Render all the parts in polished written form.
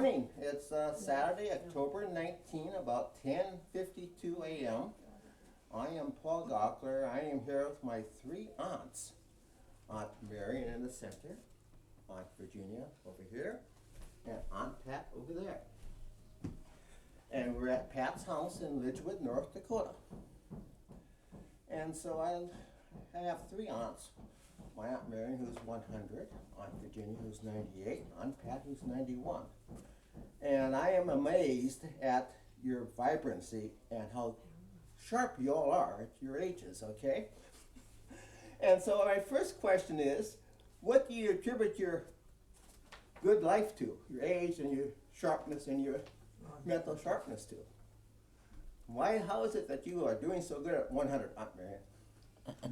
morning. It's Saturday, October 19, about 10:52 a.m. I am Paul Gockler. I am here with my three aunts. Aunt Marion in the center, Aunt Virginia over here, and Aunt Pat over there. And we're at Pat's house in Lidgewood, North Dakota. And so I have three aunts. My Aunt Marion, who's 100, Aunt Virginia, who's 98, Aunt Pat, who's 91. And I am amazed at your vibrancy and how sharp you all are at your ages, okay? And so my first question is, what do you attribute your good life to? Your age and your sharpness and your mental sharpness to? How is it that you are doing so good at 100, Aunt Marion?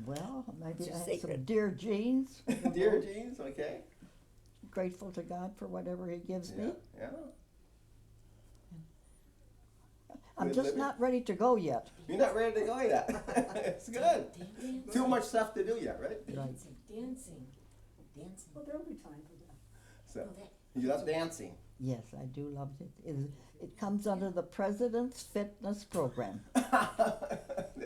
Well, maybe I have secret. some dear genes. Dear genes, okay. Grateful to God for whatever He gives me. Yeah. I'm Good just living. not ready to go yet. You're not ready to go yet. It's good. Too much stuff to do yet, right? Right. Dancing. Well, there'll be time for that. So you love dancing. Yes, I do love it. It comes under the President's Fitness Program.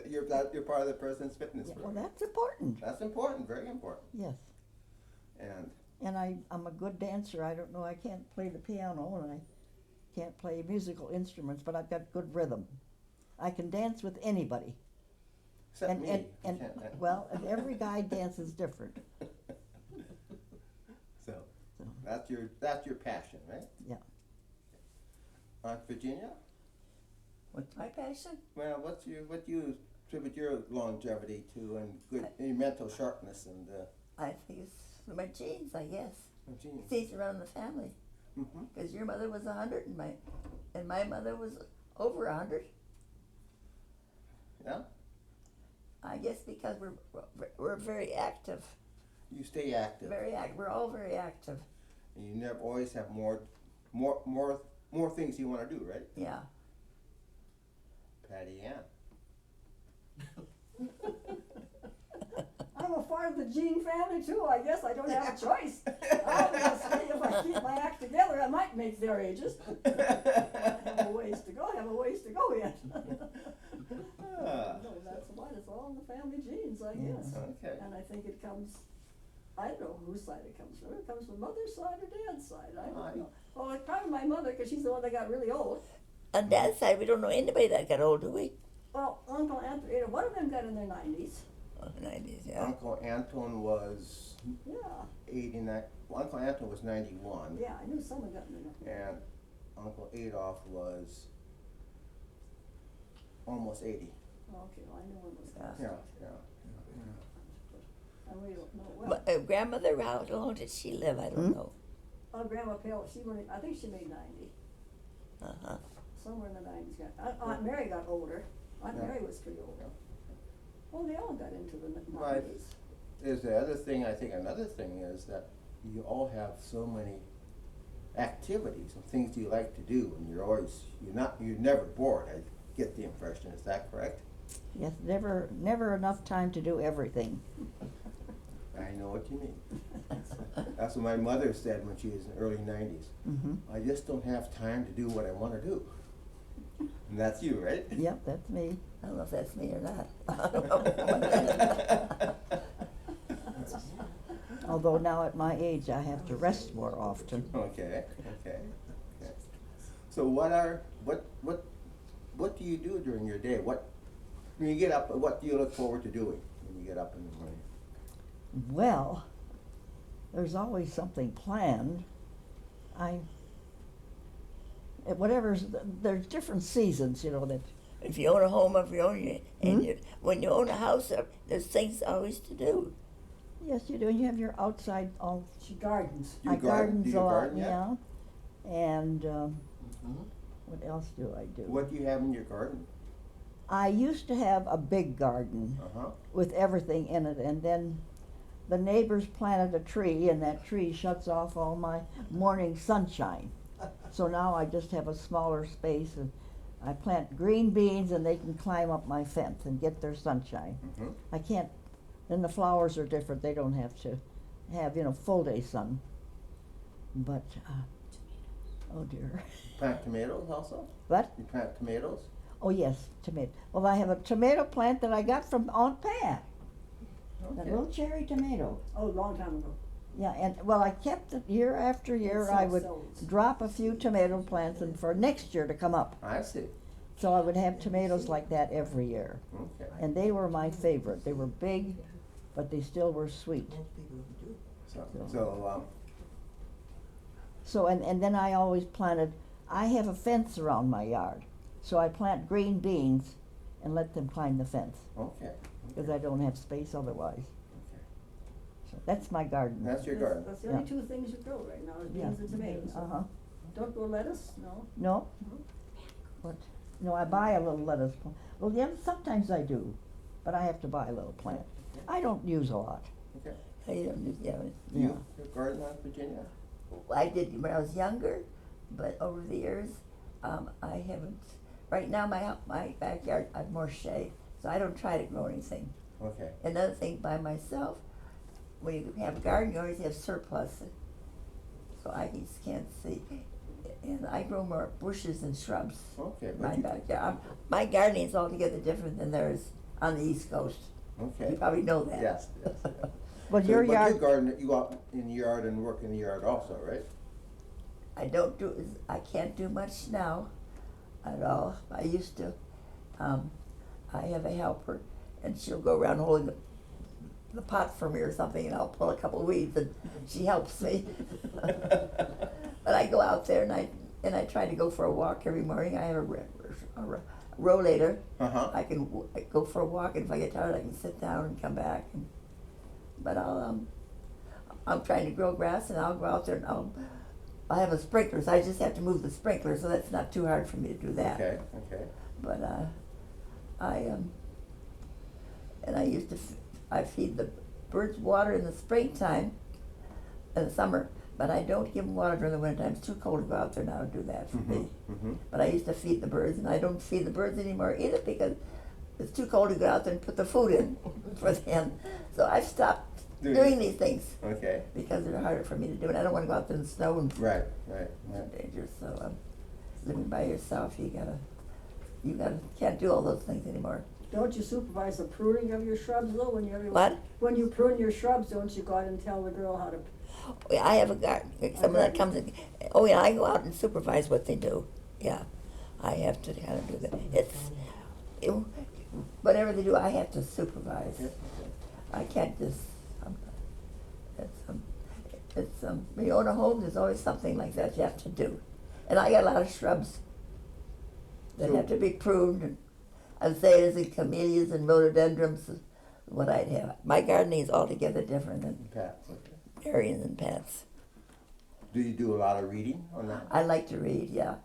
You're part of the President's Fitness Yeah, well, Program. that's important. That's important, very important. Yes. And I'm a good dancer. I don't know, I can't play the piano and I can't play musical instruments, but I've got good rhythm. I can dance with anybody. except And, me. and, you and can't- well, and every guy dances different. So So, that's your passion, right? yeah. Aunt Virginia? What's my passion? Well, what do you attribute your longevity to and good your mental sharpness and I think it's my genes, I guess. genes? Stays around the family. Mm-hmm. Because your mother was 100 and my mother was over 100. Yeah? I guess because we're very active. You stay active. Very active. We're all very active. And you never always have more things you want to do, right? Yeah. Patty Ann. I'm a part of the Gene family too, I guess. I don't have a choice. Obviously, if I keep my act together, I might make their ages. I have a ways to go yet. Ah, No, that's why it's all in the family genes, I guess. okay. And I think it comes, I don't know whose side it comes from. It comes from mother's side or dad's side. I don't know. Well, it's probably my mother, because she's the one that got really old. On Dad's side, we don't know anybody that got old, do we? Well, Uncle Anthony, one of them got in their 90s. Oh, 90s, yeah. Uncle Anton was Yeah, 89. Well, Uncle Anton was 91. yeah, I knew someone got in there. And Uncle Adolf was almost 80. Okay, well, I knew one was Yeah. passed. Yeah. And we don't know well. Grandmother, how long did she live? I don't know. Grandma Pale, I think she made 90, Uh-huh. somewhere in the 90s. Aunt Mary got older. Aunt Yeah. Mary was pretty old. Well, they all got into the Right. 90s. There's the other thing, I think another thing is that you all have so many activities and things you like to do, and you're never bored. I get the impression. Is that correct? Yes, never enough time to do everything. I know what you mean. That's what my mother said when she was in the early 90s. Mm-hmm. I just don't have time to do what I want to do. And that's you, right? Yep, that's me. I don't know if that's me or not. I don't know. Although now at my age, I have to rest more often. Okay. So what do you do during your day? When you get up, what do you look forward to doing when you get up in the morning? Well, there's always something planned. There's different seasons, that. If you own a home of your own, when you own a house, there's things always to do. Yes, you do. And you have your outside, She gardens. You I garden? Do gardens you a lot, garden yet? yeah. And what else do I do? What do you have in your garden? I used to have a big garden with everything in it, and then the neighbors planted a tree, and that tree shuts off all my morning sunshine. So now I just have a smaller space, and I plant green beans, and they can climb up my fence and get their sunshine. Mm-hmm. I can't. Then the flowers are different. They don't have to have full day sun. But Oh dear. Plant tomatoes also? What? You plant tomatoes? Oh yes, tomato. Well, I have a tomato plant that I got from Aunt Pat. That Okay. little cherry tomato. Oh, a long time ago. Yeah, and well, I kept it year after year. So- I would so- drop a few tomato plants, and for next year to come up. I see. So I would have tomatoes like that every year, Okay. and they were my favorite. They were big, but they still were sweet. So, So and then I always planted. I have a fence around my yard, so I plant green beans, and let them climb the fence okay. because I don't have space otherwise. So that's my garden. That's your garden. That's the only Yeah. two things you grow right now, is Yeah. beans and tomatoes. Uh huh. Don't grow lettuce, no? No. What? No, I buy a little lettuce plant. Well, yeah, sometimes I do, but I have to buy a little plant. I don't use a lot. Okay. I don't do, yeah. Do you have garden on Virginia? I did when I was younger, but over the years, I haven't. Right now, my backyard, I have more shade, so I don't try to grow anything. Okay. Another thing, by myself, when you have a garden, you always have surplus, so I just can't see. And I grow more bushes and shrubs Okay. in But my you, backyard. My gardening is altogether different than theirs on the East Coast. okay. You probably know that. Yes. Yes. Well, So- your but yard. you garden, you go out in the yard and work in the yard also, right? I can't do much now at all. I used to. I have a helper, and she'll go around holding the pot for me or something, and I'll pull a couple of weeds, and she helps me. But I go out there and I try to go for a walk every morning. I have a rollator. Uh-huh. I can go for a walk, and if I get tired, I can sit down and come back. But I'm trying to grow grass, and I'll go out there and I have a sprinkler, so I just have to move the sprinkler, so that's not too hard for me to do that. Okay. Okay. But and I used to I feed the birds water in the springtime, in the summer, but I don't give them water during the wintertime. It's too cold to go out there now to do that for me. Mm-hmm. But I used to feed the birds, and I don't feed the birds anymore either because it's too cold to go out there and put the food in for them. So I've stopped doing these things Okay. because they're harder for me to do, and I don't want to go out there in the snow and Right. Right. it's Right. dangerous. So living by yourself, you can't do all those things anymore. Don't you supervise the pruning of your shrubs though, when you're? What? When you prune your shrubs, don't you go out and tell the girl how to? Oh, yeah, I have a garden. Someone that comes in. Oh yeah, I go out and supervise what they do. Yeah, I have to kind of do that. Whatever they do, I have to supervise. Okay. I can't just. When you own a home, there's always something like that you have to do, and I got a lot of shrubs that So- have to be pruned, and azaleas and camellias and rhododendrons. Is what I'd have. My gardening is altogether different than Pat. Okay. Marion and Pat's. Do you do a lot of reading on that? I like to read, yeah.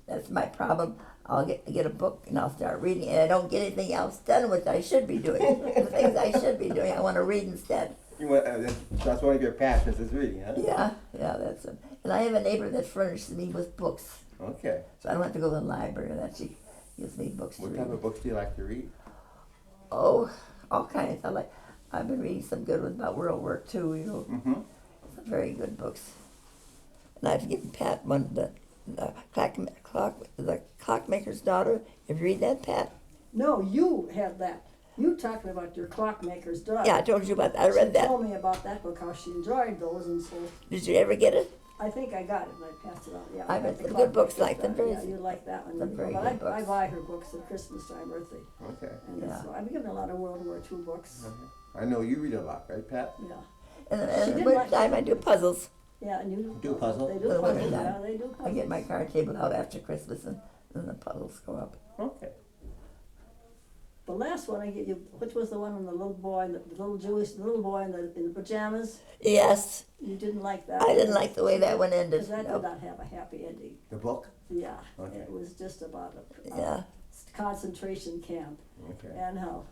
That's my problem. I'll get a book and I'll start reading, and I don't get anything else done, which I should be doing. The things I should be doing, I want to read instead. You want, that's one of your passions is reading, huh? Yeah, that's it. And I have a neighbor that furnishes me with books, Okay. so I don't have to go to the library. That she gives me books to What read. type of books do you like to read? Oh, all kinds. I've been reading some good ones about World War II. Mm-hmm. Some very good books. And I've given Pat one, the Clockmaker's Daughter. Have you read that, Pat? No, you had that. You talked about your clockmaker's daughter. Yeah, I told you about that. I read She that. told me about that book, how she enjoyed those, and so Did you ever get it? I think I got it and I passed it on. Yeah, I got read the some good books Clockmaker's like them. Daughter. Yeah, you like that one. Some very but good I books. buy her books at Christmas time, birthday, Okay. and Yeah. so I've given a lot of World War II books. Okay. I know you read a lot, right, Pat? Yeah, And She at didn't winter like- time, I do puzzles. yeah, and you Do puzzle? They For do the puzzles. winter Yeah, time. they do puzzles. I get my card table out after Christmas, and then the puzzles go up. Okay. The last one I gave you, which was the one on the little boy, and the little boy in the pajamas. Yes, You didn't like that. I didn't like the way that one ended. Because that No. did not have a happy ending. The book? Yeah, Okay. it was just about a Yeah, concentration camp Okay. and how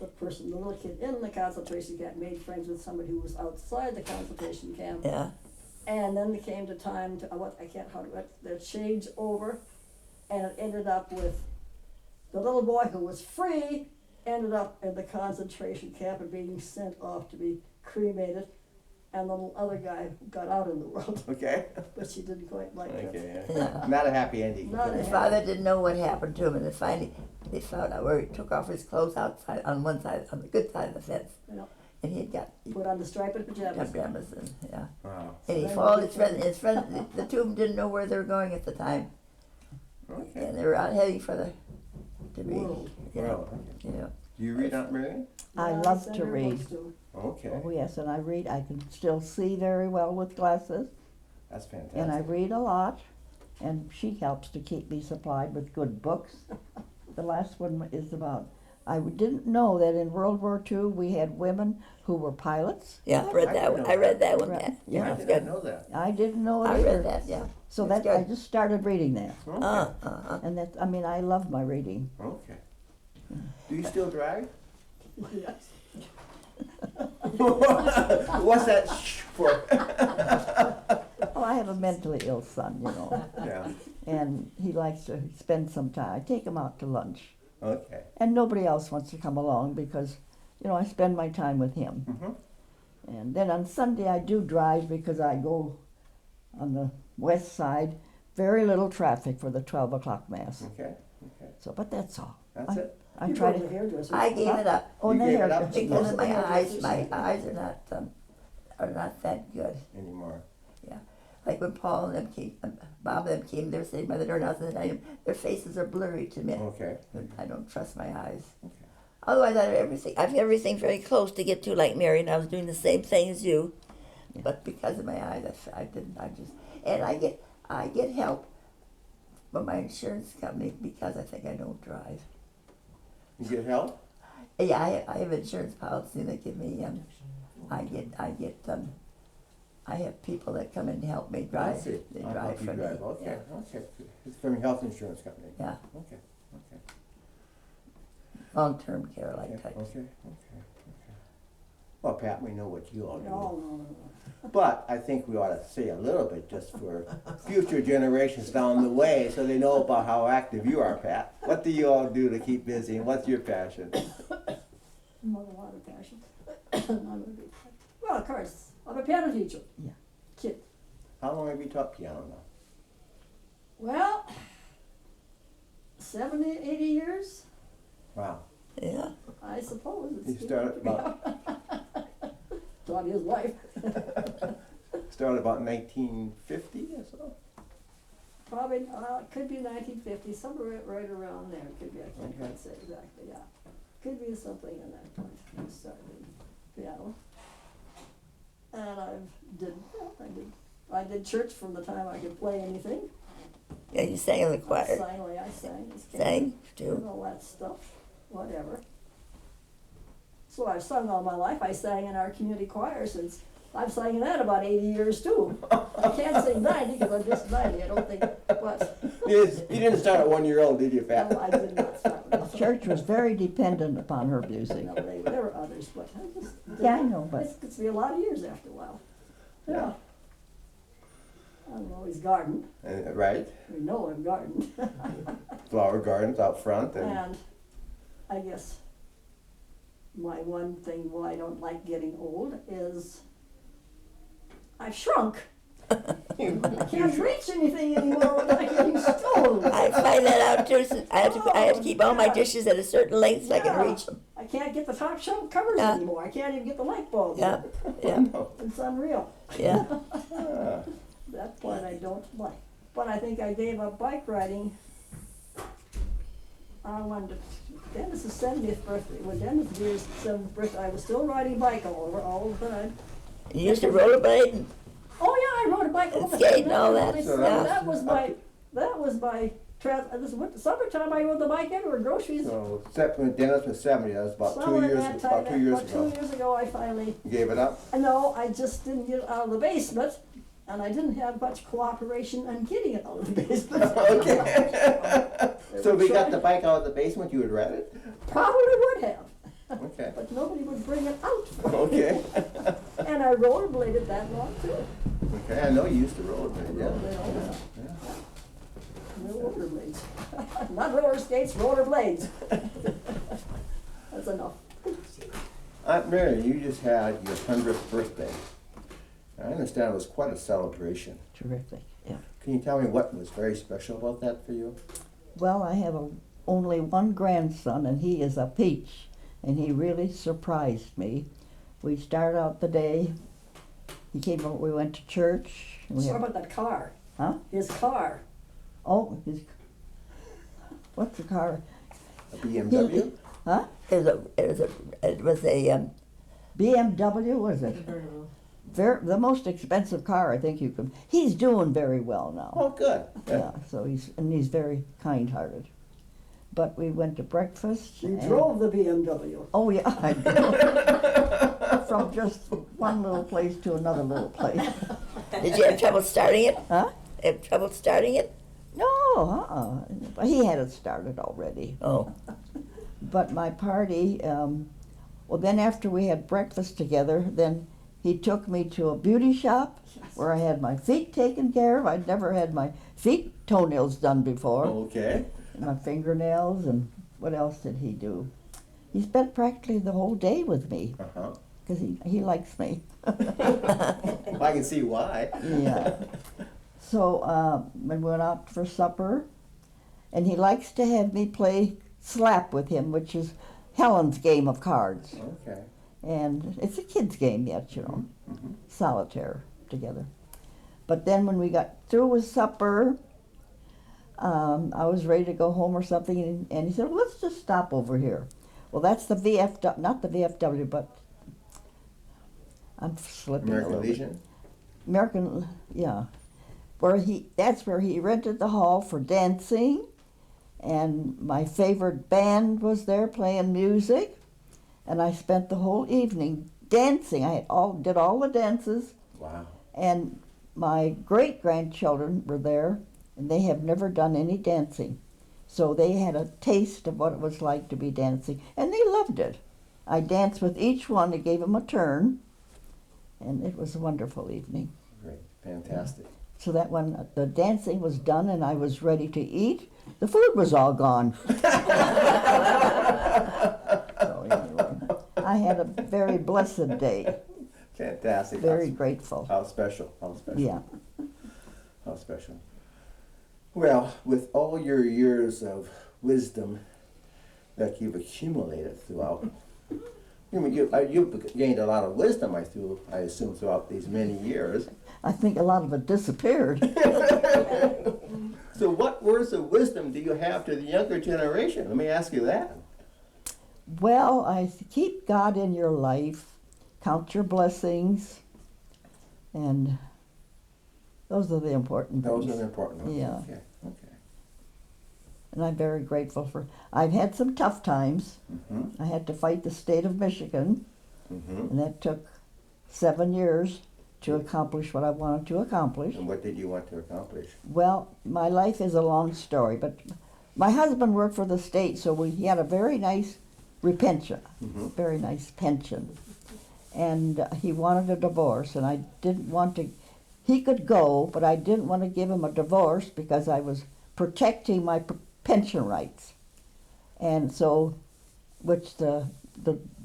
the little kid in the concentration camp made friends with somebody who was outside the concentration camp. yeah, And then it came to time to the change over, and it ended up with the little boy who was free ended up in the concentration camp and being sent off to be cremated. and the other guy got out in the world, Okay. but she didn't quite like it. Okay. Yeah. Not a happy ending. Not a His happy- father didn't know what happened to him, and then finally they found out where he took off his clothes outside on one side, on the good side of the fence, You know, and he had got put on the striped pajamas. pajamas and yeah. Wow. And he then followed he his friend. His friend, the two of them didn't know where they were going at the time, Okay. and they were out heading for the to be. World. Yeah, Well, okay. yeah. Do you read, Aunt Marion? I Yeah, love send to her read. books to Okay. Oh, yes, and I read. I can still see very well with glasses, That's fantastic. and I read a lot, and she helps to keep me supplied with good books. The last one is about, I didn't know that in World War II we had women who were pilots. Yeah, I read I that didn't one. know I read that one. Right. Yeah, Yeah, I that's did good. not know that. I didn't know it I either. read that. Yeah. So That's that I good. just started reading that, Okay. and that's, I mean, I love my reading. Okay. Do you still drive? Yes. What's that shh for? Oh, I have a mentally ill son, you know, Yeah. and he likes to spend some time. I take him out to lunch, Okay. and nobody else wants to come along because, you know, I spend my time with him. Mm-hmm. And then on Sunday I do drive because I go on the west side. Very little traffic for the 12 o'clock mass. Okay. Okay. So, but that's all. That's it. I You try go to the to. hairdresser. I gave it up Oh, You and gave the it up? hair- because the my hairdressers. eyes are not that good. Anymore. Like when Paul and them came, Bob and them came, they were sitting by the doorknob and their faces are blurry to me. Okay. I don't trust my eyes. Okay. Otherwise, I have everything very close to get to, like Mary, and I was doing the same thing as you. Yeah. But because of my eyes, I didn't. I just and I get help from my insurance company because I think I don't drive. You get help? Yeah, I have insurance policy. They give me I have people that come in and help me drive. I see. They I'll drive help you for me. drive. Okay. Yeah. Okay. It's from your health insurance company. Yeah, Okay. Okay. long-term care like Okay. type. Okay. Okay. Well, Pat, we know what you all do. No. But I think we ought to say a little bit just for future generations down the way so they know about how active you are, Pat. What do you all do to keep busy and what's your passion? Not a lot of passion. Not a big passion. Well, of course, I'm a piano teacher. Yeah. Kid. How long have you taught piano now? Well, 70, 80 years, Wow. Yeah. I suppose. You started about Taught his wife. 1950 or so? Probably, it could be 1950, somewhere right around there. It could be, I can't Okay. quite say exactly, yeah. Could be something in that point. I started piano. And I did church from the time I could play anything. Yeah, you sang in the I choir. sang, just Sang and too. all that stuff, whatever. So I've sung all my life. I sang in our community choir since I've sang in that about 80 years too. I can't sing 90 because I'm just 90, I don't think, but You didn't start at 1 year old, did you, Pat? no, I did not start with The that. church was very dependent upon her music. No, there were others, but I just did Yeah, I not. know, but It gets to be a lot of years after a while. Yeah. I've always gardened. Right? We know I've gardened. Flower gardens out front and And I guess my one thing why I don't like getting old is I've shrunk. I can't reach anything anymore without getting stoned. I find that out too. So I have to keep all my dishes at a certain length so I can Yeah. reach them. I can't get the top shelf covers Yeah. anymore. I can't even get the light bulbs. Yeah, yeah, It's unreal. yeah. ah, That part I don't like. But I think I gave up bike riding on Dennis's 70th birthday. When Dennis did his 70th birthday, I was still riding bike all the time. You used to rollerblade and Oh yeah, I rode a bike all the skate time. and all that. So That was my summertime. I rode the bike everywhere. Groceries. so except when Dennis was 70, that was about Summer 2 years that time, about 2 years about ago. 2 years ago, I finally. You gave it up? No, I just didn't get it out of the basement, and I didn't have much cooperation on getting it out of the basement. Okay. They So were we got trying- the bike out of the basement, you would ride it? Probably would have, Okay. but nobody would bring it out. Okay. And I rollerbladed that long too. Okay, I know you used to rollerblade, yeah. Rollerblade all the time. Yeah. No rollerblades. Not roller skates, rollerblades. That's enough. Aunt Mary, you just had your 100th birthday. I understand it was quite a celebration. Terrific, yeah. Can you tell me what was very special about that for you? Well, I have only one grandson, and he is a peach, and he really surprised me. We started out the day, he came over, we went to church. And we So had, about that car? Huh? His car. oh, what's the car? A BMW? Huh? It was a BMW, was it? The most expensive car I think you can. He's doing very well now. Oh, good. Yeah, so he's very kind-hearted. But we went to breakfast. You and- drove the BMW. Oh yeah, I did. From just one little place to another little place. Did you have trouble starting it? Huh? Have trouble starting it? No, he had it started already. Oh. But my party, well, then after we had breakfast together, then he took me to a beauty shop where I had my feet taken care of. I'd never had my feet toenails done before. Okay. My fingernails, and what else did he do? He spent practically the whole day with me Uh-huh. because he likes me. Well, I can see why. Yeah. So we went out for supper, and he likes to have me play slap with him, which is Helen's game of cards. Okay. And it's a kid's game yet, you know, Mhm. solitaire together. But then when we got through with supper, I was ready to go home or something, and he said, well, let's just stop over here. Well, that's the VFW, not the VFW, but I'm slipping a American little bit. Legion? American, yeah. That's where he rented the hall for dancing, and my favorite band was there playing music, and I spent the whole evening dancing. Did all the dances, Wow. and my great-grandchildren were there, and they have never done any dancing. So they had a taste of what it was like to be dancing, and they loved it. I danced with each one, I gave them a turn, and it was a wonderful evening. Great. Fantastic. So that when the dancing was done and I was ready to eat, the food was all gone. So anyway, I had a very blessed day, Fantastic. very grateful. How special. How special. Yeah. How special. Well, with all your years of wisdom that you've accumulated throughout, you've gained a lot of wisdom, I assume, throughout these many years. I think a lot of it disappeared. So what words of wisdom do you have to the younger generation? Let me ask you that. Well, I keep God in your life, count your blessings, and those are the important things. Those are the important ones. Yeah. Okay. Okay. And I'm very grateful I've had some tough times. Mm-hmm. I had to fight the state of Michigan, Mm-hmm. and that took 7 years to accomplish what I wanted to accomplish. And what did you want to accomplish? Well, my life is a long story, but my husband worked for the state, so he had a very nice repension, Mhm. very nice pension. And he wanted a divorce, and I didn't want to, he could go, but I didn't want to give him a divorce because I was protecting my pension rights. And so, which the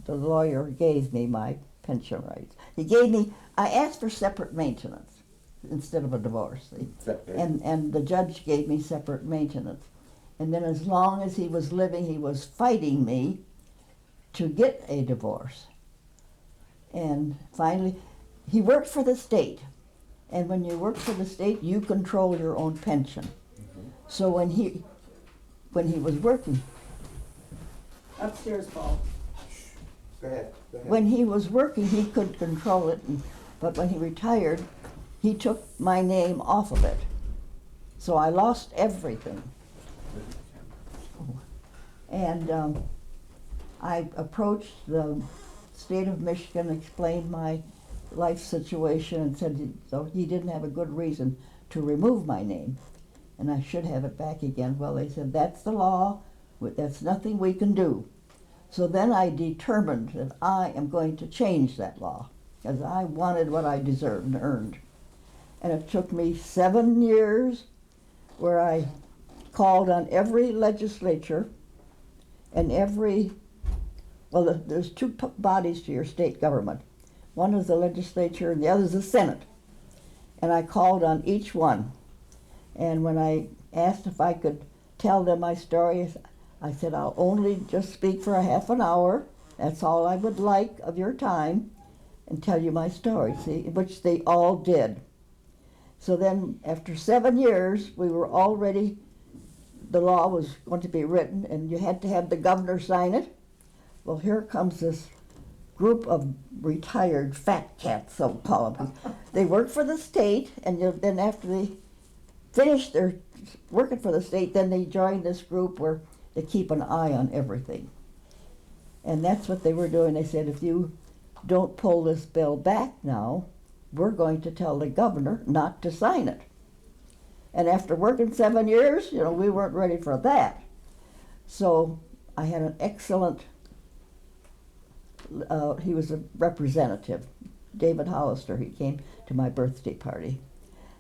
lawyer gave me my pension rights. He gave me, I asked for separate maintenance instead of a divorce. See? And the judge gave me separate maintenance. And then as long as he was living, he was fighting me to get a divorce. And finally, he worked for the state. And when you work for the state, you control your own pension. Mm-hmm. So when he was working, Upstairs, Paul. Go ahead. Go ahead. when he was working, he could control it, but when he retired, he took my name off of it. So I lost everything. And I approached the state of Michigan, explained my life situation, and said so he didn't have a good reason to remove my name, and I should have it back again. Well, they said, that's the law, that's nothing we can do. So then I determined that I am going to change that law, because I wanted what I deserved and earned. And it took me 7 years where I called on every legislature and there's two bodies to your state government. one is the legislature and the other is the Senate. And I called on each one. And when I asked if I could tell them my story, I said, I'll only just speak for a half an hour. That's all I would like of your time, and tell you my story, see, which they all did. So then, after 7 years, we were all ready. The law was going to be written, and you had to have the governor sign it. Well, here comes this group of retired fat cats, so call them. They work for the state, and then after they finish their working for the state, then they join this group where they keep an eye on everything. And that's what they were doing. They said, if you don't pull this bill back now, we're going to tell the governor not to sign it. And after working 7 years, we weren't ready for that. So I had an excellent, he was a representative, David Hollister. He came to my birthday party.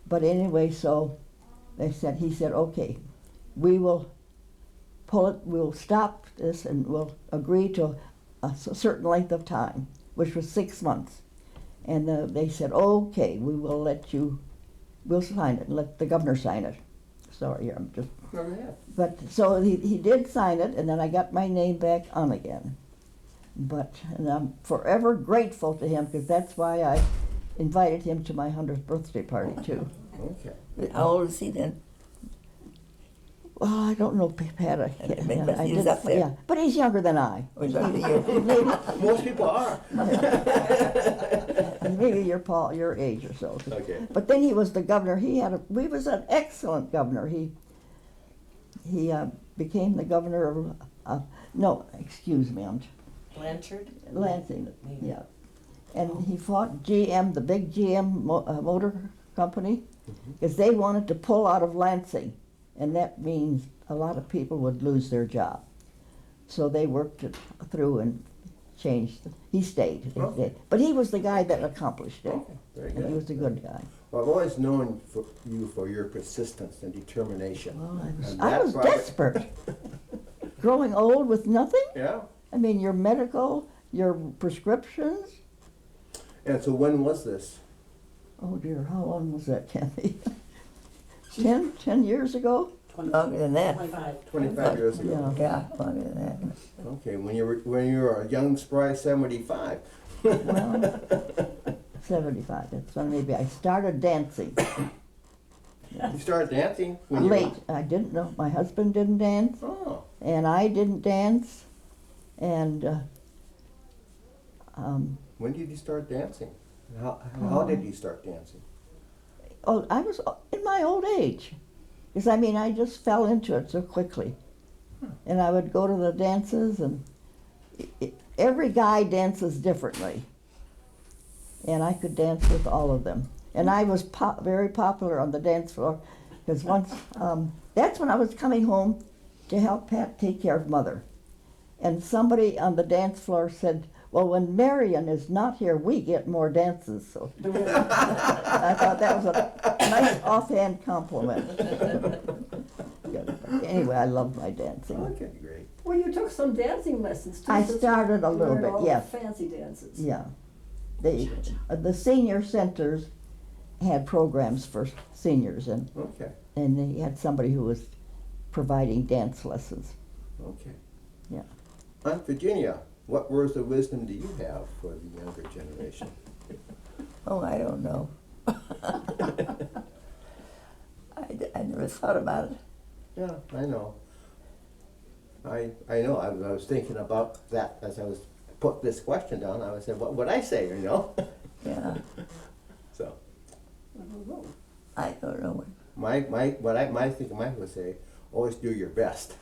But anyway, so he said, okay, we will pull it, we'll stop this, and we'll agree to a certain length of time, which was 6 months. And they said, okay, we will let you, we'll sign it, and let the governor sign it. Sorry, I'm just, Go ahead. but, so he did sign it, and then I got my name back on again. And I'm forever grateful to him, because that's why I invited him to my 100th birthday party, too. Okay. How old is he then? Well, I don't know, Pat. But he was up there. Yeah, but he's younger than I. Or is that you? Most people are. Maybe you're your age or so. Okay. But then he was the governor. He was an excellent governor. He became the governor of, no, excuse me, Blanchard? Lansing, yeah. And he fought GM, the big GM motor company, because they wanted to pull out of Lansing. And that means a lot of people would lose their job. So they worked it through and changed. He stayed. But he was the guy that accomplished it. Okay, very And he good. was a good guy. Well, I've always known you for your persistence and determination. Well, And I was that's why- desperate. Growing old with nothing? Yeah. I mean, your medical, your prescriptions. And so when was this? Oh dear, how long was that, Kathy? 10 years ago? Longer than that. 25. 25 years ago. Yeah. Yeah, longer than that. Okay, when you were a young, spry 75. Well, 75. That's when maybe I started dancing. You started dancing when you were Late. I didn't know. My husband didn't dance, Oh, and I didn't dance. And when did you start dancing? How did you start dancing? oh, I was in my old age. Because, I mean, I just fell into it so quickly. And I would go to the dances, and every guy dances differently. And I could dance with all of them. And I was very popular on the dance floor, because once, that's when I was coming home to help Pat take care of Mother. And somebody on the dance floor said, well, when Marion is not here, we get more dances. So I thought that was a nice offhand compliment. Anyway, I love my dancing. Okay, great. Well, you took some dancing lessons too. I since started a you little learned bit, all the yes. fancy dances. Yeah. The senior centers had programs for seniors, and Okay, they had somebody who was providing dance lessons. okay. Yeah. Aunt Virginia, what words of wisdom do you have for the younger generation? Oh, I don't know. I never thought about it. Yeah, I know. I know. I was thinking about that as I was put this question down. I was saying, what would I say? Yeah, So I don't know. I don't know. my thinking Mike would say, always do your best.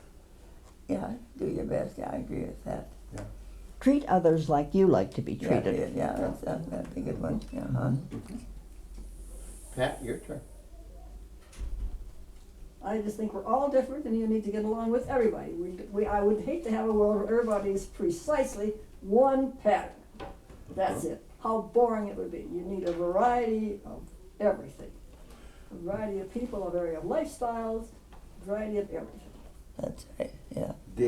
Yeah, do your best. Yeah, I agree with that. Treat others like you like to be treated. Yeah, that'd be a good one. Yeah, huh? Pat, your turn. I just think we're all different, and you need to get along with everybody. I would hate to have a world where everybody's precisely one pattern. That's it. How boring it would be. You need a variety of everything. A variety of people, a variety of lifestyles, a variety of everything. That's right. Yeah. Do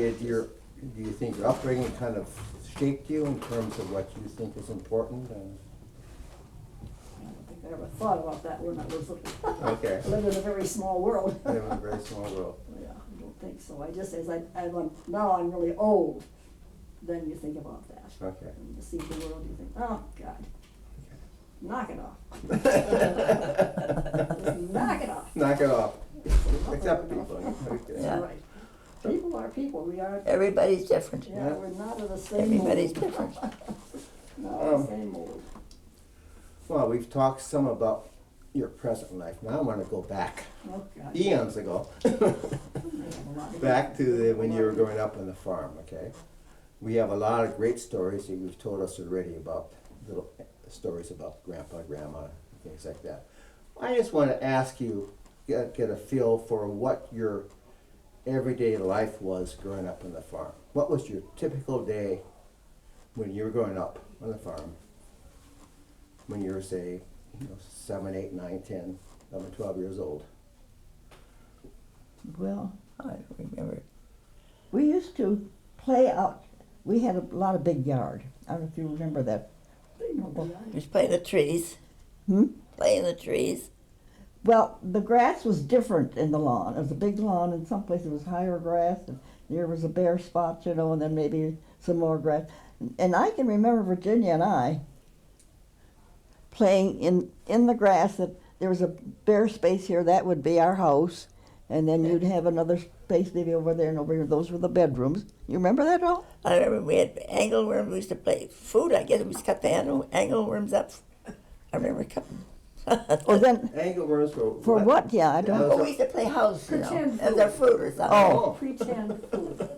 you think your upbringing kind of shaped you in terms of what you think is important? I never thought about that when I was little. Okay. I lived in a very small world. Live in a very small world. Yeah, I don't think so. I just, now I'm really old, then you think about that. Okay. And you see the world, you think, oh, God. Knock it off. Just knock it off. Knock it off. Enough Accept of it. people. Okay. Yeah. That's right. People are people. We are, Everybody's different. yeah, we're not of the same Everybody's mold. different. Not of the same mold. Well, we've talked some about your present life. Now I want to go back Oh, God. eons ago. We have a lot of- Back to when you were growing up on the farm, okay? We have a lot of great stories that you've told us already about, little stories about grandpa, grandma, things like that. I just want to ask you, get a feel for what your everyday life was growing up on the farm. What was your typical day when you were growing up on the farm? When you were, say, 7, 8, 9, 10, 11, 12 years old. Well, I don't remember. we used to play out. We had a lot of big yard. I don't know if you remember that. They know the We was playing the trees. Hmm? Playing the trees. Well, the grass was different in the lawn. It was a big lawn, and some places it was higher grass, and there was a bare spot, and then maybe some more grass. And I can remember Virginia and I playing in the grass. That there was a bare space here. That would be our house, and then you'd have another space maybe over there and over here. Those were the bedrooms. You remember that all? I remember we had angleworms. We used to play food. I guess we used to cut the angleworms up. I remember cutting. Or then Angleworms for what? Yeah, I don't. Oh, we used to play house, Pretend as our food or something. Oh. pretend food.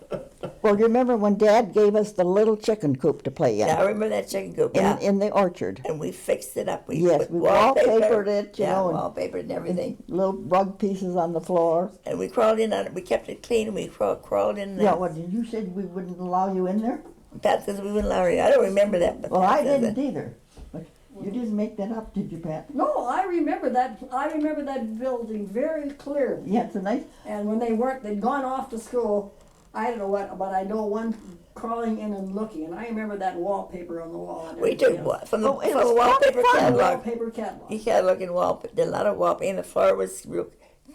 Well, you remember when Dad gave us the little chicken coop to play in? Yeah, I remember that chicken coop. Yeah. In the orchard. And we fixed it up. We Yes, put we wallpaper. wallpapered it, you Yeah, know, and- wallpapered and everything. Little rug pieces on the floor. And we crawled in on it. We kept it clean. And we crawled in there. Yeah, what did you said we wouldn't allow you in there? Pat says we wouldn't allow you. I don't remember that. But Well, Pat I says didn't that. either. But you didn't make that up, did you, Pat? No, I remember that. I remember that building very clearly. Yeah, it's a nice. And when they'd gone off to school, I don't know what, but I know one crawling in and looking, and I remember that wallpaper on the wall. And We everything took else. from the, Oh, it from was the wallpaper fun. catalog. Wallpaper catalog. He catalog and wallpaper. Did a lot of wallpaper. And the floor was real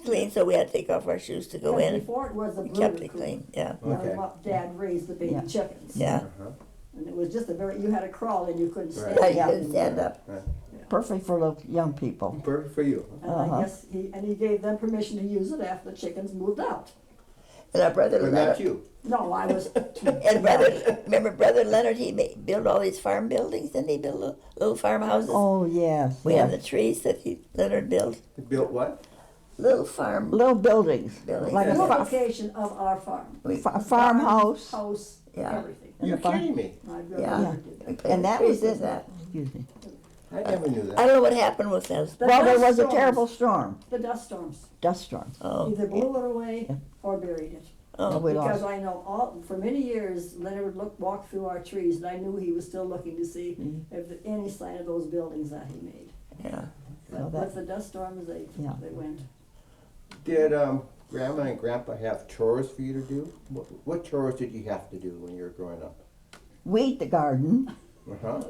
clean, so we had to take off our shoes to go And in. before it was a We brooder kept it coop. clean. Yeah. That was Okay. what Dad raised the baby Yeah. chickens. Yeah. Uh-huh. And it was just you had to crawl in, you couldn't stand. Right. You Yeah. couldn't stand up. Perfect for the young people. Perfect for you. And Uh-huh. I guess he gave them permission to use it after the chickens moved out. And our brother But Leonard. not you. No, I was. And brother, remember brother Leonard? He built all these farm buildings. Didn't he build little farmhouses? Oh, yes. We yes. have the trees that Leonard built. You built what? Little farm. Little buildings. Buildings. Like a Beautification of our farm. We, farmhouse. House, Yeah. everything. And You're the farm- kidding me. I really Yeah. did that. we planted And that trees was with it. that. Excuse me. I never knew I that. don't know what happened with those. The Well, there dust was a storms. terrible storm. The dust storms Dust storm. Oh, either blew it away Yeah. or buried it. oh. We Because lost. I know for many years, Leonard would walk through our trees, and I knew he was still looking to see if there any sign of those buildings that he made. Yeah. So But that- with the dust storms, they went. Did Grandma and Grandpa have chores for you to do? What chores did you have to do when you were growing up? Weed the garden Uh-huh.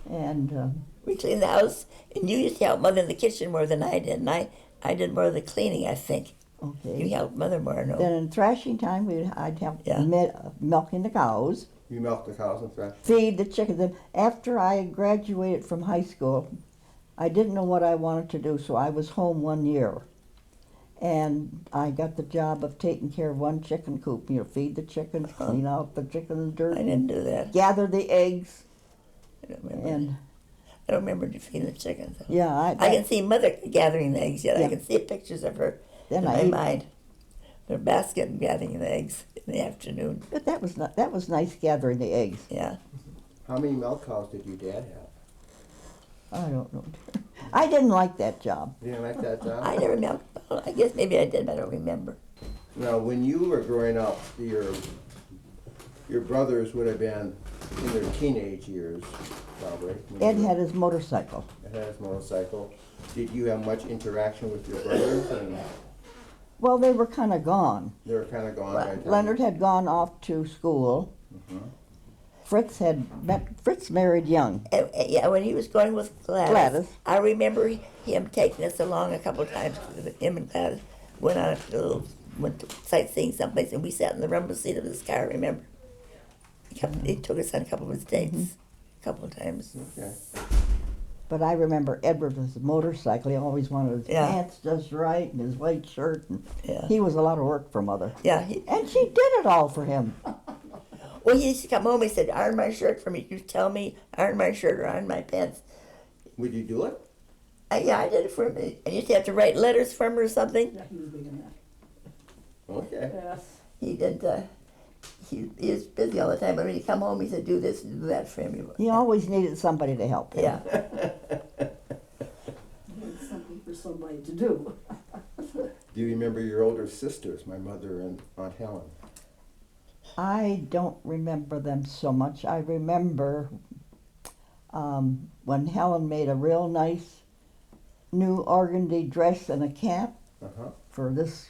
and We cleaned the house, and you used to help Mother in the kitchen more than I did, and I did more of the cleaning, I think. You okay. helped Mother more, no? Then in thrashing time, I'd help Yeah. milking the cows, You milked the cows and thrash? feed the chickens. And after I graduated from high school, I didn't know what I wanted to do, so I was home 1 year. And I got the job of taking care of one chicken coop, feed the chickens, clean out the chickens' dirt, I didn't do that. gather the eggs, I don't remember. and I don't remember feeding the chickens. yeah, I can see Mother gathering the eggs yet. Yeah. I can see pictures of her Then in I my ate- mind. Her basket and gathering the eggs in the afternoon. But that was nice gathering the eggs. Yeah. How many milk cows did your dad have? I don't know. I didn't like that job. You didn't like that job? I never milked. Well, I guess maybe I did, but I don't remember. Now, when you were growing up, your brothers would have been in their teenage years, probably. when Ed you- had his motorcycle. Ed had his motorcycle. Did you have much interaction with your brothers? And Well, they were kind of gone. they were kind of gone by the time. Leonard had gone off to school. Fritz married young. Yeah, when he was going with Gladys. I remember him taking us along a couple of times. Him and Gladys went to sightseeing someplace, and we sat in the rumble seat of his car. I remember. He took us on a couple of his dates, a couple of times. Okay. But I remember Edward with his motorcycle. He always wanted his Yeah. pants just right and his white shirt. And Yeah. he was a lot of work for Mother. Yeah. And she did it all for him. Well, he used to come home. He said, "Iron my shirt for me." You tell me, iron my shirt or iron my pants. Would you do it? Yeah, I did it for him. And you used to have to write letters for him or something. Yeah, he was big in that. Okay. Yes. He did. He was busy all the time, but when he'd come home, he said, "Do this and do that for him." He always needed somebody to help him. Yeah. It's something for somebody to do. Do you remember your older sisters, my mother and Aunt Helen? I don't remember them so much. I remember when Helen made a real nice new organdy dress and a cap Uh-huh. for this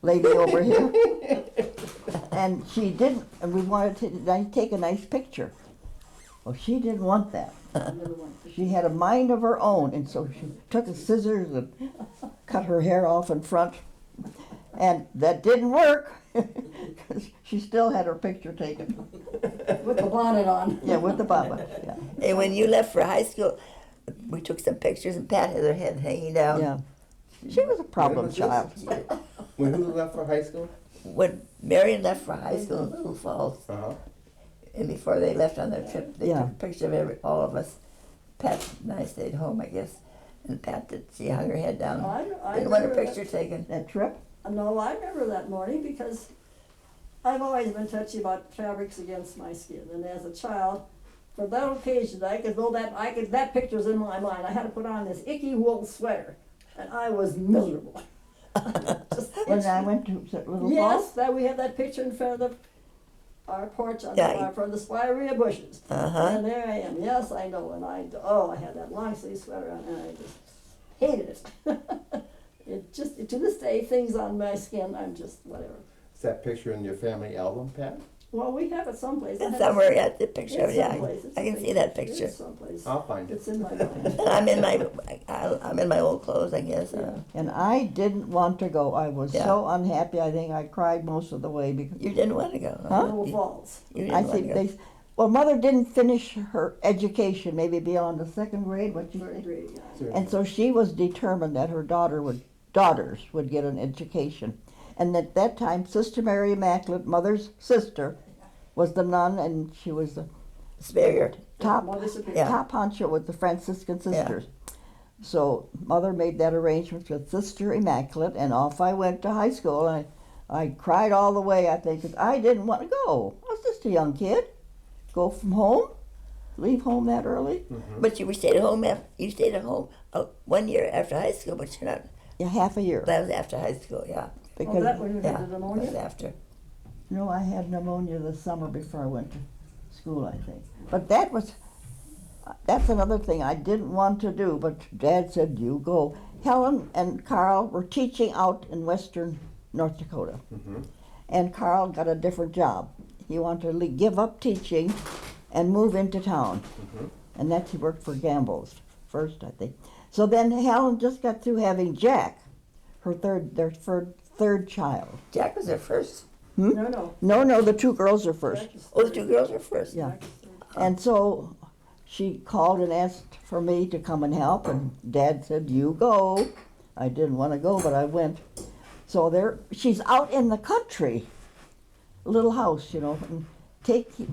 lady over here. And she didn't, and we wanted to take a nice picture. Well, she didn't want that. Never went to- She had a mind of her own, and so she took the scissors and cut her hair off in front. And that didn't work, because she still had her picture taken. With the bonnet on. Yeah, with the baba, yeah. And when you left for high school, we took some pictures, and Pat had her head hanging down. Yeah. She was a problem was this? child. When who left for high school? When Marion left for high school in Little Falls, Uh-huh. and before they left on their trip, they Yeah. took a picture of all of us. Pat and I stayed home, I guess. And Pat she hung her head down. I Didn't want a remember picture that. taken. That trip? No, I remember that morning because I've always been touchy about fabrics against my skin. And as a child, for that occasion, that picture's in my mind. I had to put on this icky wool sweater, and I was miserable. Just When I went to Little yes, Falls? that we had that picture in front of our porch on Yeah. from the spirea bushes. Uh-huh. And there I am. Yes, I know. And I had that long sleeve sweater on, and I just hated it. It just to this day, things on my skin, I'm just whatever. Is that picture in your family album, Pat? Well, we have it someplace. I And have somewhere it- at the picture of it's it, yeah. someplace. It's I can a see that picture. It's someplace. I'll find it. It's in my mind. And I'm in my old clothes, I guess. Yeah. And I didn't want to go. I was Yeah. so unhappy. I think I cried most of the way because You didn't want to go. Huh? Little Falls. You didn't I want think to go. well, Mother didn't finish her education, maybe beyond the second grade, what you Third think? grade, yeah. Sure. And so she was determined that her daughters would get an education. And at that time, Sister Mary Immaculate, Mother's sister, was the nun, and she was the Superior. top Mother Superior. Yeah. top honcho with the Franciscan sisters. So Mother made that arrangement with Sister Immaculate, and off I went to high school. And I cried all the way, I think, 'cause I didn't want to go. I was just a young kid. Go from home, leave home that early. But you stayed at home. You stayed at home 1 year after high school, but you're not. Yeah, half a year. That was after high school, yeah. Because that when you Yeah, had the that was pneumonia? after. no, I had pneumonia the summer before I went to school, I think. But that's another thing I didn't want to do, but Dad said, you go. Helen and Carl were teaching out in western North Dakota. Mm-hmm. And Carl got a different job. He wanted to give up teaching and move into town. Mm-hmm. And that's he worked for Gamble's first, I think. So then Helen just got through having Jack, their third child. Jack was her first. No. No, the two girls are first. Jack is Oh, the third. 2 girls were first. Yeah. Jack is third. And so she called and asked for me to come and help, and Dad said, you go. I didn't want to go, but I went. So she's out in the country, a little house, and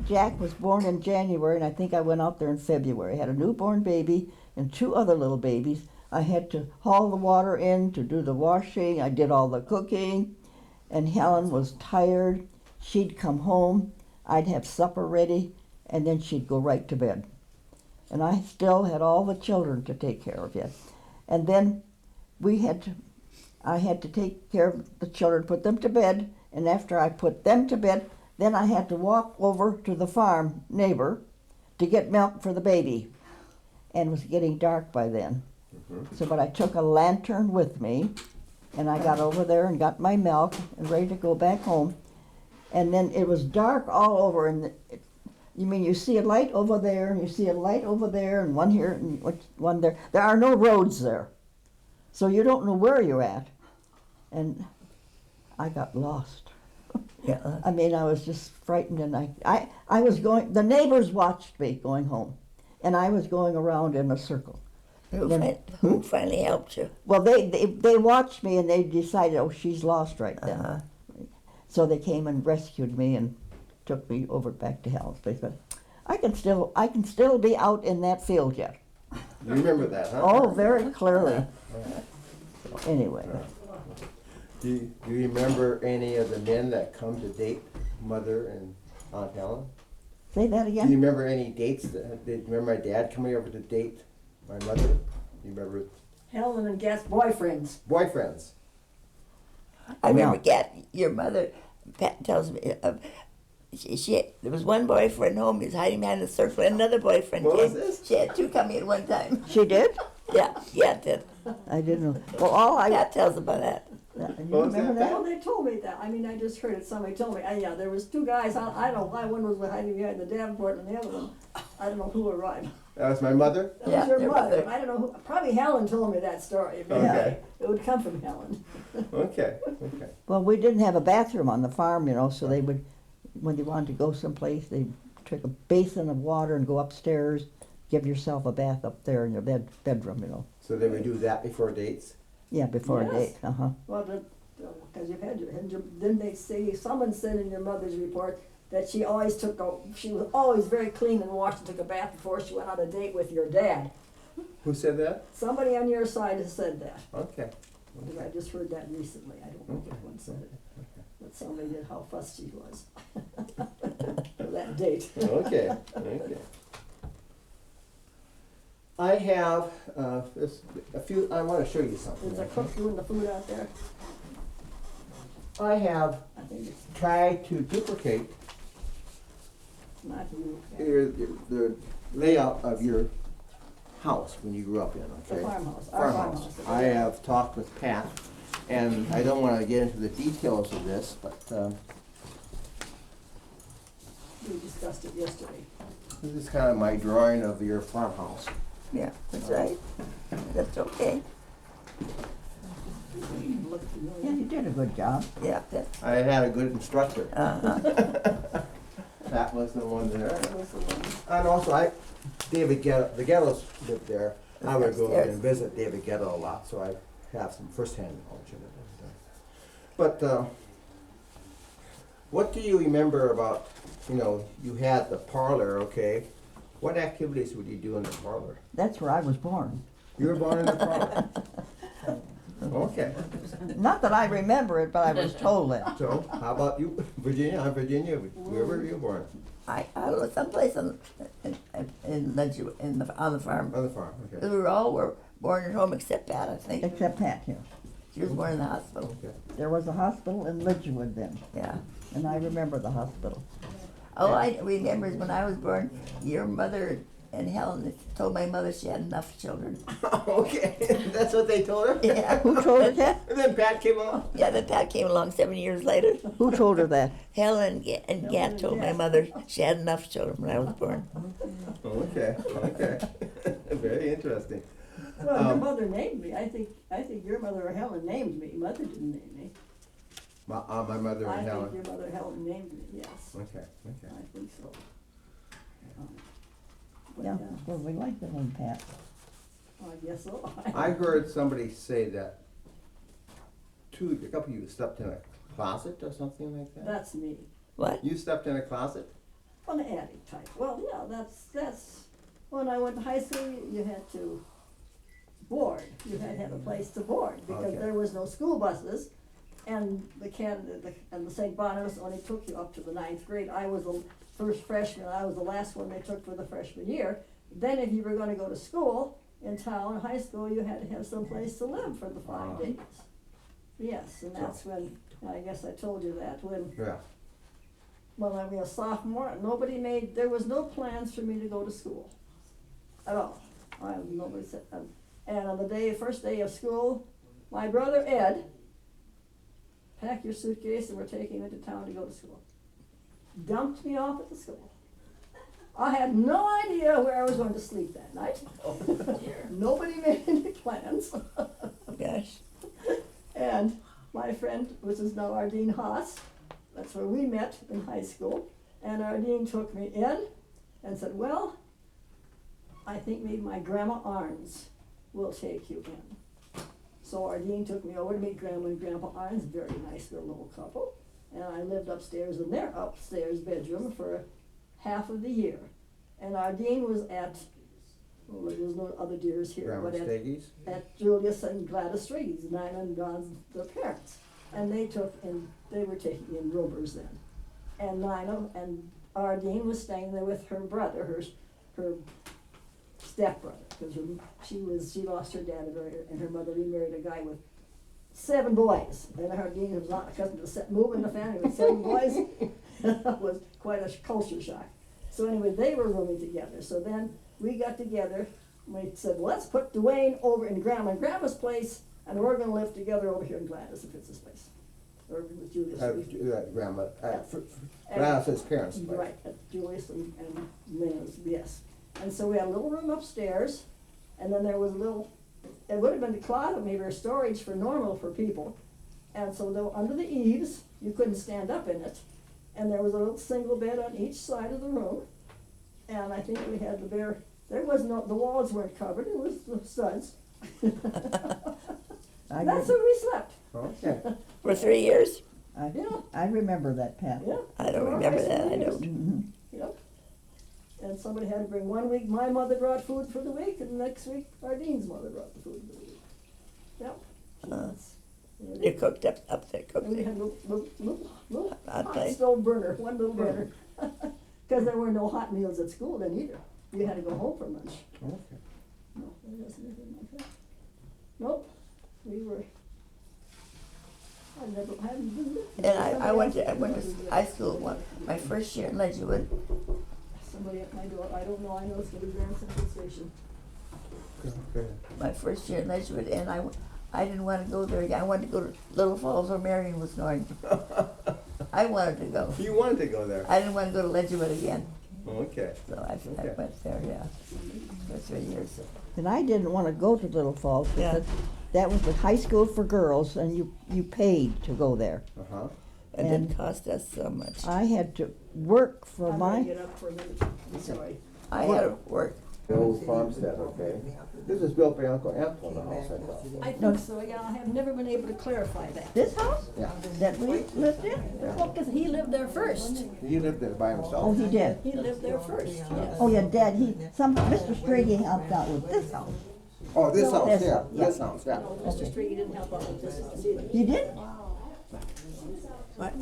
Jack was born in January, and I think I went out there in February. I had a newborn baby and 2 other little babies. I had to haul the water in to do the washing. I did all the cooking, and Helen was tired. She'd come home. I'd have supper ready, and then she'd go right to bed. And I still had all the children to take care of yet. And then I had to take care of the children, put them to bed, and after I put them to bed, then I had to walk over to the farm neighbor to get milk for the baby. And it was getting dark by then. So, but I took a lantern with me, and I got over there and got my milk and ready to go back home. And then it was dark all over, and You mean you see a light over there, and you see a light over there, and one here, and one there. There are no roads there. So you don't know where you're at. And I got lost. Yeah. I mean, I was just frightened, and I was going, the neighbors watched me going home, and I was going around in a circle. Who finally helped you? Well, they watched me, and they decided, oh, she's lost right then. Uh-huh. So they came and rescued me and took me over back to Helen's place. But I can still be out in that field yet. You remember that, huh? Oh, very clearly. Anyway, Do you remember any of the men that come to date Mother and Aunt Helen? say that Do you again. remember any dates? Remember my dad coming over to date my mother? You remember Helen and Gat's boyfriends. boyfriends? I remember No. Gat, your mother, Pat tells me, there was one boyfriend home, he was hiding behind the circle, and another boyfriend What was came. this? She had two coming at one time. She did? Yeah, did. I didn't know. Well, all I Pat tells about that. you What was remember that? that? Well, they told me that. I mean, I just heard it. Somebody told me. Yeah, there was two guys. I don't know why. One was hiding behind the Davenport, and the other one, I don't know who arrived. That was my mother? That Yeah, was your your mother. mother. I don't know who. Probably Helen told me that story. But Okay. It would come from Helen. Okay, okay. Well, we didn't have a bathroom on the farm, you know, so they would, when they wanted to go someplace, they'd take a basin of water and go upstairs, give yourself a bath up there in your bedroom, you know. So they would do that before dates? Yeah, before a Yes. date. Uh-huh. Well, because you've had your. Didn't they say someone said in your mother's report that she always she was always very clean and washed and took a bath before she went on a date with your dad. Who said that? Somebody on your side has said that. Okay. Because I just heard that recently. I don't know Okay. which one said it. But somebody did how fussed she was for that date. Okay, okay. I have a few, I want to show you something. Is a okay? cook doing the food out there? I have I think it's tried to duplicate not you. the layout of your house when you grew up in, The okay? farmhouse, our Farmhouse. farmhouse. I have talked with Pat, and I don't want to get into the details of this, but We discussed it yesterday. this is kind of my drawing of your farmhouse. Yeah, that's right. That's okay. Looked Yeah, familiar. you did a good job. Yeah, that's, I had a good instructor. uh-huh. That was the one there. That was the one. And also, David Ghetto, the Ghettos lived there. I would go Upstairs. and visit David Ghetto a lot, so I have some firsthand knowledge of it. But what do you remember about, you had the parlor, okay? What activities would you do in the parlor? That's where I was born. You were born in the parlor? Okay. Not that I remember it, but I was told that. So, how about you, Virginia? I'm Virginia. Where were you born? I was someplace on the farm. On the farm, okay. We were born at home except Pat, I think. Except Pat here. She was born in the hospital. Okay. There was a hospital in Lidgewood then, Yeah. and I remember the hospital. Oh, I remember when I was born, your mother and Helen told my mother she had enough children. Okay, that's what they told her? Yeah. Who told her that? And then Pat came along? Yeah, then Pat came along 7 years later. Who told her that? Helen and Gat told my mother she had enough children when I was born. Okay, okay. Very interesting. Well, your mother named me. I think your mother or Helen named me. Mother didn't name me. My mother I and think Helen. your mother Helen named me. Yes, Okay, okay. I think so. But, Yeah, well, we like the name Pat. I guess so. I heard somebody say that a couple of you stepped in a closet or something like that? That's me. What? You stepped in a closet? An attic type. Well, yeah, that's when I went to high school. You had to board. You had to have a place to board because Okay. there was no school buses, and the St. Boniface only took you up to the 9th grade. I was the first freshman. I was the last one they took for the freshman year. Then, if you were going to go to school in town, high school, you had to have some place to live for the 5 days. Yes, and that's when I guess I told you that when. Yeah. When I was a sophomore, there was no plans for me to go to school at all. Nobody said, and on the first day of school, my brother Ed, pack your suitcase and we're taking you into town to go to school. Dumped me off at the school. I had no idea where I was going to sleep that night. Nobody made any plans. Gosh. And my friend, which is now Ardeen Haas, that's where we met in high school. And Ardeen took me in and said, well, I think maybe my Grandma Arns will take you in. So Ardeen took me over to meet Grandma and Grandpa Arns, very nice little couple. And I lived upstairs in their upstairs bedroom for half of the year. And Ardeen was at, well, there's no other dears here, Grandma but Steggy's? at Julius and Gladys Reed's, Nina and Don's, their parents. And they were taking in roomers then. And Nina and Ardeen was staying there with her brother, her stepbrother, because she lost her dad and her mother remarried a guy with 7 boys. And Ardeen was not accustomed to moving the family with 7 boys. That was quite a culture shock. So anyway, they were rooming together. So then we got together. We said, let's put Dwayne over in Grandma and Grandma's place, and we're going to live together over here in Gladys and Fritz's place, or with Julius. Grandma, Gladys's parents' place. Right, at Julius and Nina's, yes. And so we had a little room upstairs, and then there was a little, it would have been a closet, maybe, or storage for normal for people. And so though under the eaves, you couldn't stand up in it. And there was a little single bed on each side of the room. And I think we had there was no, the walls weren't covered, it was the studs. That's where we slept. Okay. For 3 years? Yeah. I remember that, Pat. Yeah. I don't remember that, I don't. Mhm. Yep. And somebody had to bring, one week my mother brought food for the week, and the next week Ardeen's mother brought the food for the week. Yep. You cooked up there, cooked And we it. had little I'd hot say. stove burner, one little burner. Because there were no hot meals at school then either. You had to go home for lunch. Okay. No, there wasn't anything like that. Nope, we were, I haven't been there. And I went to high school my first year in Ledgewood. Somebody at my door, I don't know, I know it's gonna be Grand Central Station. Okay. My first year in Ledgewood, and I didn't want to go there again. I wanted to go to Little Falls where Marion was going. I wanted to go. You wanted to go there? I didn't want to go to Ledgewood again, Okay. so I Okay. went there, yeah, for 3 years. And I didn't want to go to Little Falls Yeah. because that was the high school for girls, and you paid to go there. Uh-huh. It didn't cost us so much. I had to work for I'm gonna my. get up for a minute, I'm sorry. I had to work. The old farmstead, okay? This was built by Uncle Anton, the house, I thought. I think so, yeah, I have never been able to clarify that. This house Yeah. that we lived in? Well, because he lived there first. He lived there by Oh, himself? he did. He lived there first, yes. Oh, yeah, Dad. Mr. Striggy helped out with this house. Oh, this house, This yeah, house, yeah. this house, yeah. No, Mr. Striggy didn't help out with this house either. You did? What?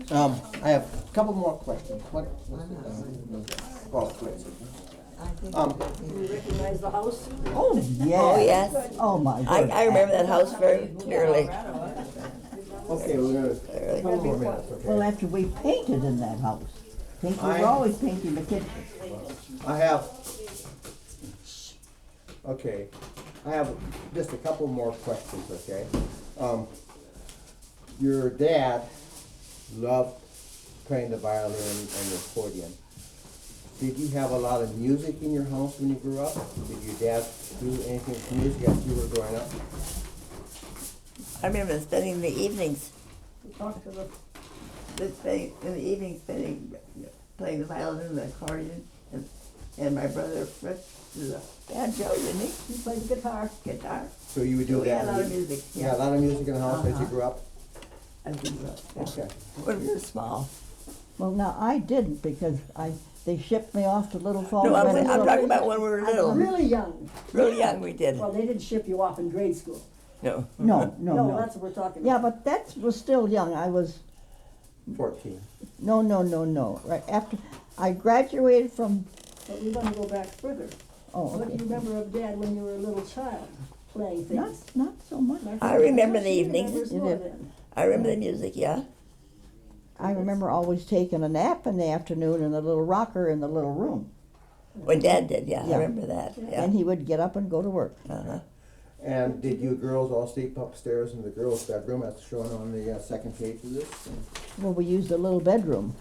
So, I have a couple more questions. Oh, please. Do you recognize the house? Oh, yeah. Oh, yes. Oh, my I God. remember that house very clearly. Okay, we're gonna, a couple more minutes, Well, okay? after we painted in that house. We were I- always painting the kitchen. I have just a couple more questions, okay? Your dad loved playing the violin and the accordion. Did you have a lot of music in your house when you grew up? Did your dad do anything with music as you were growing up? I remember spending the evenings, Talk to the, playing the violin and the accordion, and my brother Fritz is a banjo, didn't he? he played the guitar. Guitar. So you would do We that? had a lot of music, Yeah, a lot of music in the house as you Uh-huh. grew up? I think so. Okay. When we were small. Well, now, I didn't because they shipped me off to Little Falls. No, I'm Minnesota. talking about when we were little. Really young. Real young we did. Well, they didn't ship you off in grade school. No. No. No, that's what we're talking Yeah, about. but that was still young. I was, 14. no. Right after, I graduated from, But we're gonna go back further. oh, What do okay. you remember of Dad when you were a little child, playing Not, things? not so much. I remember the She evenings. remembers You more did. then. I remember the music, yeah. I remember always taking a nap in the afternoon in the little rocker in the little room. When Dad did, yeah, I Yeah. remember that, yeah. And he would get up and go to work. Uh-huh. And did you girls all sleep upstairs in the girls' bedroom as shown on the second page of this? Well, we used a little bedroom.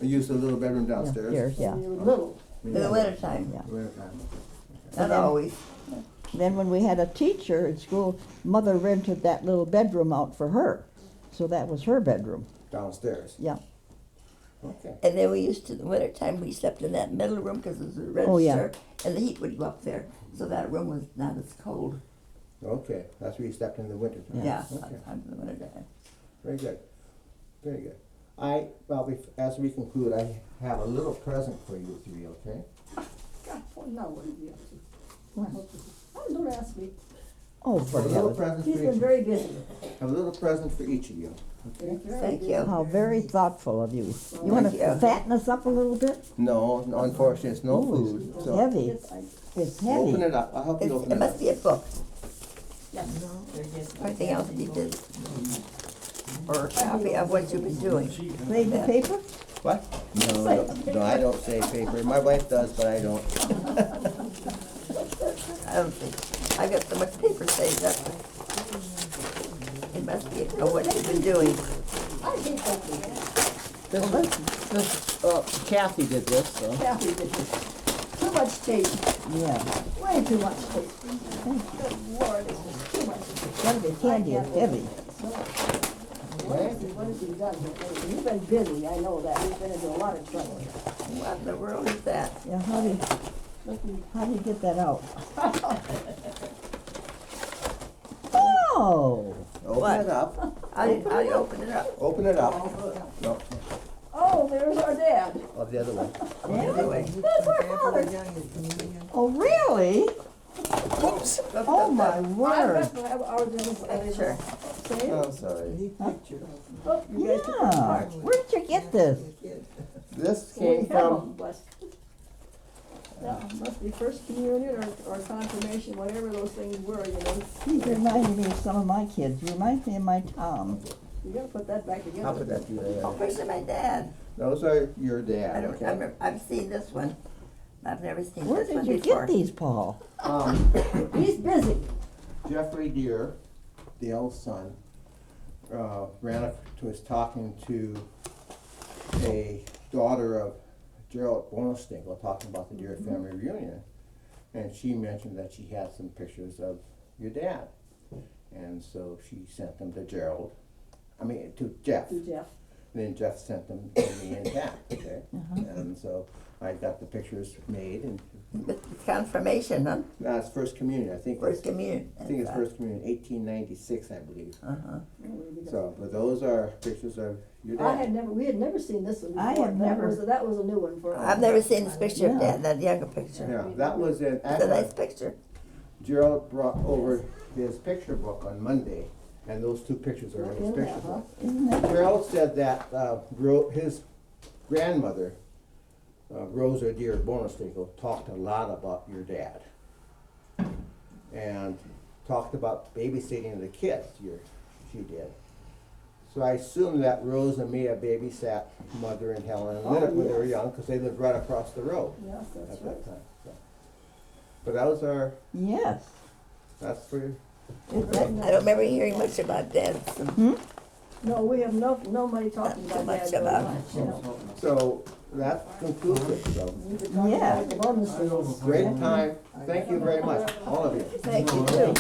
You used the little bedroom downstairs? Upstairs, yeah. When you were little. In the wintertime, Yeah. Wintertime. not always. Then when we had a teacher at school, mother rented that little bedroom out for her. So that was her bedroom, Downstairs, yeah. okay. And then we used to, in the wintertime, we slept in that middle room because it was a register. Oh, yeah. And the heat would go up there, so that room was not as cold. Okay, that's where you stepped in the winter time? Yeah, Okay, sometimes in the wintertime. very good, very good. As we conclude, I have a little present for you three, okay? God, well, now what are you up to? Oh, don't ask me. Oh, for A little heaven. present for He's each been of you. very busy. Have a little present for each of you. Thank you. How very thoughtful of you. You wanna Thank you. fatten us up a little bit? No, unfortunately, it's no Ooh, food, so. Heavy, It's, it's Open heavy. it up, I'll help you open It it must up. be a book, yes. anything else you did. Or a copy of what you've been doing. Read the paper? What? No, I don't say paper. My wife does, but I don't. I don't think, I've got so much paper saved up. It must be of what you've been doing. I hate opening. Kathy did this, so. Kathy did this. Too much tape, Yeah. way too much tape. Good Lord, it's just too much. Gotta be candy, it's heavy. What has he done here? You've been busy, I know that. You've been into a lot of trouble. What in the world is that? Yeah, how do you get that out? Oh, Open What? it up. How do you open it up? Open it up. No, Oh, there's our dad. the other way. Anyway. That's our father. oh really? Oops. Oh my word. Sure. See? Oh, sorry. Oh, you guys took it Yeah, apart. where did you get this? This We came have from, them, but, yeah, must be first communion or confirmation, whatever those things were, you know. These reminded me of some of my kids, reminds me of my Tom. You gotta put that back together. I'll put that to you Oh, later. where's my dad? Those are your I dad, don't, okay? I've seen this one. I've never seen Where this one did you before. get these, Paul? He's busy. Jeffrey Duerr, Dale's son, was talking to a daughter of Gerald Bonestinkle, talking about the Duerr family reunion. And she mentioned that she had some pictures of your dad. And so she sent them to to Jeff. To Jeff. And then Jeff sent them to me and Pat, okay? And so I got the pictures made, and It's confirmation, huh? that's First Communion, I think. First communion. I think it's First Communion, 1896, I believe. Uh-huh. So, but those are pictures of your dad. We had never seen this one before. I have never- That was a new one for us. I've never seen this picture of Yeah. Dad, that younger picture. Yeah, that was in, It's a nice actually, picture. Gerald brought over his picture book on Monday, and those two pictures are in his In there, picture huh? book. Isn't that? Gerald said that his grandmother, Rosa Duerr Bonestinkle, talked a lot about your dad. And talked about babysitting the kids, she did. So I assume that Rosa may have babysat Mother and Helen and Lynette when they were young, because they lived right across the road Yes, that's at right. that time. So. But that's for you. I don't remember hearing much about Dad. No, we have nobody talking Not so about much that very about- much, you know. So that concludes it, so. We've been talking Yeah. about the bonus deals. Great time. Thank you very much, all of you. Thank you too.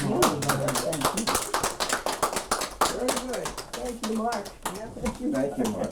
Very good. Thank you, Mark. Thank you, Mark.